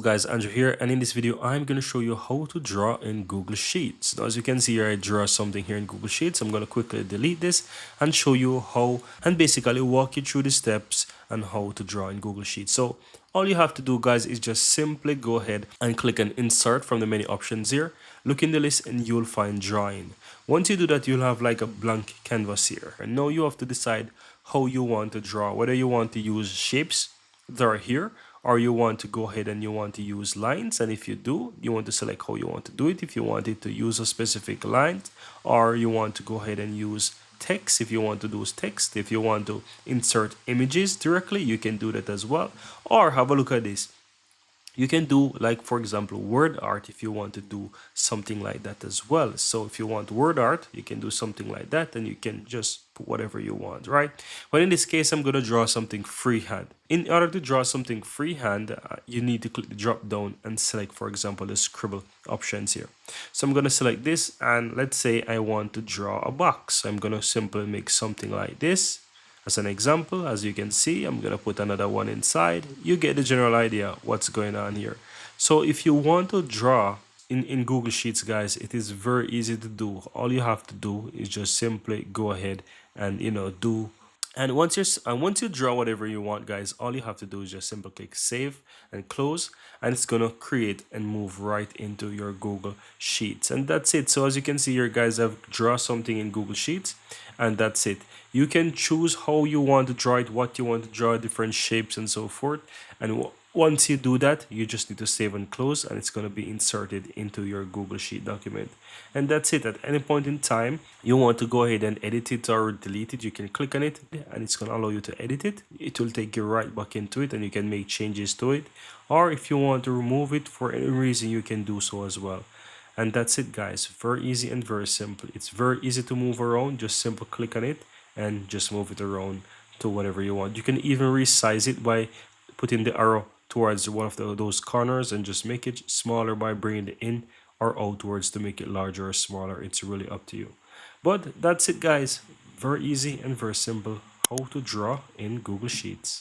Guys, Andrew here, and in this video I'm going to show you how to draw in Google Sheets. Now, as you can see here, I draw something here in Google Sheets. I'm going to quickly delete this and show you how, and basically walk you through the steps and how to draw in Google Sheets. So all you have to do, guys, is just simply go ahead and click on insert from the many options here. Look in the list and you'll find drawing. Once you do that, you'll have like a blank canvas here, and now you have to decide how you want to draw, whether you want to use shapes that are here, or you want to go ahead and you want to use lines. And if you do, you want to select how you want to do it. If you wanted to use a specific line, or you want to go ahead and use text, if you want to do text, if you want to insert images directly, you can do that as well. Or have a look at this. You can do, like, for example, word art if you want to do something like that as well. So if you want word art, you can do something like that, and you can just put whatever you want, right? But in this case, I'm going to draw something freehand. In order to draw something freehand, you need to click the drop down and select, for example, the scribble options here. So I'm going to select this, and let's say I want to draw a box. I'm going to simply make something like this. As an example, as you can see, I'm going to put another one inside. You get the general idea what's going on here. So if you want to draw in Google Sheets, guys, it is very easy to do. All you have to do is just simply go ahead and, do. And once you draw whatever you want, guys, all you have to do is just simply click save and close, and it's gonna create and move right into your Google Sheets. And that's it. So as you can see here, guys, I've drawn something in Google Sheets, and that's it. You can choose how you want to draw it, what you want to draw, different shapes and so forth. And once you do that, you just need to save and close, and it's going to be inserted into your Google Sheet document. And that's it. At any point in time you want to go ahead and edit it or delete it, you can click on it, and it's going to allow you to edit it. It will take you right back into it, and you can make changes to it. Or if you want to remove it for any reason, you can do so as well. And that's it, guys. Very easy and very simple. It's very easy to move around. Just simply click on it and just move it around to whatever you want. You can even resize it by putting the arrow towards one of those corners and just make it smaller by bringing it in or outwards to make it larger or smaller. It's really up to you. But that's it, guys. Very easy and very simple how to draw in Google Sheets.